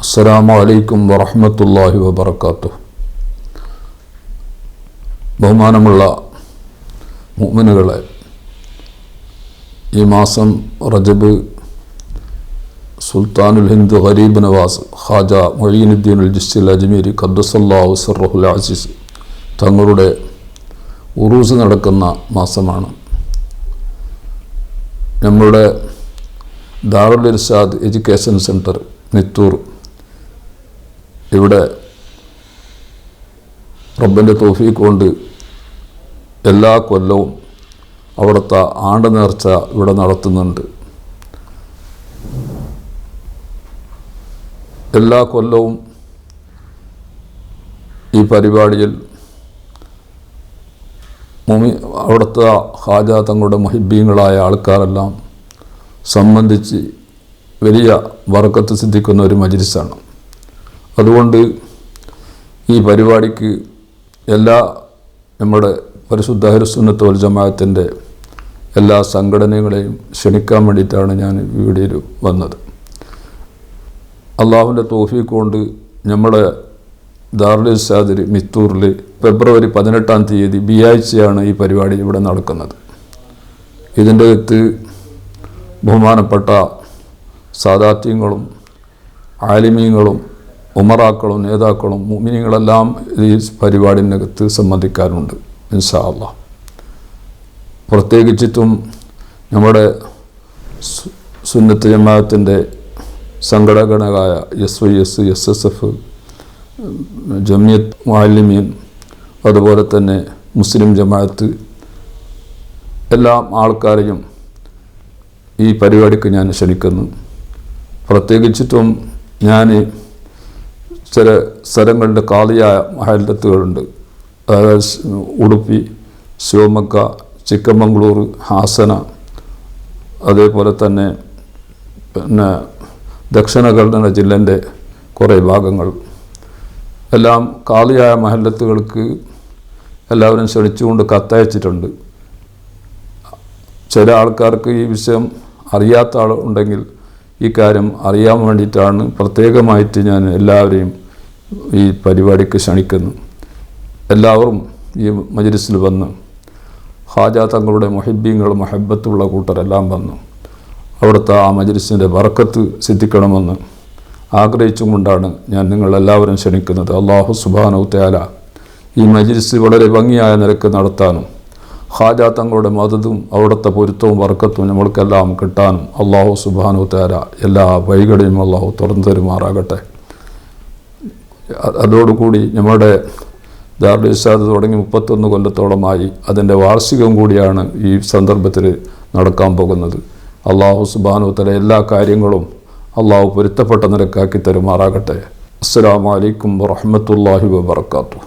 അസ്സലാമു അലൈക്കും വറഹ്മത്തുള്ളാഹി വബറകാതുഹു. ബഹുമാനമുള്ള മുഅ്മിനുകളെ, ഈ മാസം റജബ് സുൽത്താനുൽ ഹിന്ദ് ഗരീബ് നവാസ് ഖാജ മുഈനുദ്ദീനുൽ ജിസ്തിൽ അജ്മീരി ഖദ്ദസല്ലാഹു സിർറഹുൽ അസീസ് തങ്ങളുടെ ഉറൂസ് നടക്കുന്ന മാസമാണ്. നമ്മളുടെ ദാറുൽ ഇർഷാദ് എഡ്യൂക്കേഷൻ സെൻറ്റർ മിത്തൂർ, ഇവിടെ റബ്ബിൻ്റെ തൗഫീഖ് കൊണ്ട് എല്ലാ കൊല്ലവും അവിടുത്തെ ആണ്ട് നേർച്ച ഇവിടെ നടത്തുന്നുണ്ട്. എല്ലാ കൊല്ലവും ഈ പരിപാടിയിൽ അവിടുത്തെ ഖാജ തങ്ങളുടെ മുഹിബ്ബീങ്ങളായ ആൾക്കാരെല്ലാം സംബന്ധിച്ച് വലിയ ബറക്കത്ത് സിദ്ധിക്കുന്ന ഒരു മജ്ലിസാണ്. അതുകൊണ്ട് ഈ പരിപാടിക്ക് എല്ലാ നമ്മുടെ പരിശുദ്ധ അഹ്ലുസുന്നത്ത് വൽ ജമാഅത്തിൻ്റെ എല്ലാ സംഘടനകളെയും ക്ഷണിക്കാൻ വേണ്ടിയിട്ടാണ് ഞാൻ വീഡിയോയിൽ വന്നത്. അള്ളാഹുവിൻ്റെ തൗഫീഖ് കൊണ്ട് നമ്മുടെ ദാറുൽ ഇർഷാദിൽ മിത്തൂറിൽ ഫെബ്രുവരി 18 ബിയാഴ്ചയാണ് ഈ പരിപാടി ഇവിടെ നടക്കുന്നത്. ഇതിൻ്റെ അകത്ത് ബഹുമാനപ്പെട്ട സാദാത്യങ്ങളും ആലിമീങ്ങളും ഉമറാക്കളും നേതാക്കളും മുഅ്മിനീങ്ങളെല്ലാം ഈ പരിപാടിനകത്ത് സംബന്ധിക്കാറുണ്ട് ഇൻഷാ അല്ലാഹ്. പ്രത്യേകിച്ചിട്ടും നമ്മുടെ സുന്നത്ത് ജമാഅത്തിൻ്റെ സംഘടനകളായ SYS, SSF, ജമിയത്ത് മുഅല്ലിമീൻ, അതുപോലെ തന്നെ മുസ്ലിം ജമാഅത്ത്, എല്ലാ ആൾക്കാരെയും ഈ പരിപാടിക്ക് ഞാൻ ക്ഷണിക്കുന്നു. പ്രത്യേകിച്ചിട്ടും ഞാൻ ചില സ്ഥലങ്ങളുടെ കാലിയായ മഹല്ലത്തുകളുണ്ട്, അതായത് ഉടുപ്പി, ശിവമക്ക, ചിക്കമംഗ്ലൂർ, ഹാസന, അതേപോലെ തന്നെ പിന്നെ ദക്ഷിണ കന്നഡ ജില്ലൻ്റെ കുറേ ഭാഗങ്ങൾ എല്ലാം കാലിയായ മഹല്ലത്തുകൾക്ക് എല്ലാവരും ക്ഷണിച്ചുകൊണ്ട് കത്തയച്ചിട്ടുണ്ട്. ചില ആൾക്കാർക്ക് ഈ വിഷയം അറിയാത്ത ആളുണ്ടെങ്കിൽ ഈ കാര്യം അറിയാൻ വേണ്ടിയിട്ടാണ് പ്രത്യേകമായിട്ട് ഞാൻ എല്ലാവരെയും ഈ പരിപാടിക്ക് ക്ഷണിക്കുന്നു. എല്ലാവരും ഈ മജ്ലിസിൽ വന്ന് ഖാജ തങ്ങളുടെ മുഹിബ്ബീങ്ങൾ മഹബത്തുള്ള കൂട്ടരെല്ലാം വന്നു അവിടുത്തെ ആ മജ്ലിസിൻ്റെ ബറക്കത്ത് സിദ്ധിക്കണമെന്ന് ആഗ്രഹിച്ചും കൊണ്ടാണ് ഞാൻ നിങ്ങളെല്ലാവരും ക്ഷണിക്കുന്നത്. അല്ലാഹു സുബ്ഹാനഹു തആല ഈ മജ്ലിസ് വളരെ ഭംഗിയായ നിലക്ക് നടത്താനും ഖാജ തങ്ങളുടെ മദതും അവിടുത്തെ പൊരുത്തവും ബർക്കത്തും നമ്മൾക്കെല്ലാം കിട്ടാനും അല്ലാഹു സുബ്ഹാനഹു തആല എല്ലാ വഴികളെയും അല്ലാഹു തുറന്നു തരുമാറാകട്ടെ. അതോടുകൂടി നമ്മുടെ ദാറുൽ ഇർഷാദ് തുടങ്ങി 31 കൊല്ലത്തോളമായി അതിൻ്റെ വാർഷികം കൂടിയാണ് ഈ സന്ദർഭത്തിൽ നടക്കാൻ പോകുന്നത്. അല്ലാഹു സുബ്ഹാനഹു തആല എല്ലാ കാര്യങ്ങളും അല്ലാഹു പൊരുത്തപ്പെട്ട നിലക്കാക്കി തരുമാറാകട്ടെ. അസ്സലാമു അലൈക്കും വറഹ്മത്തുള്ളാഹി വബറകാതുഹു.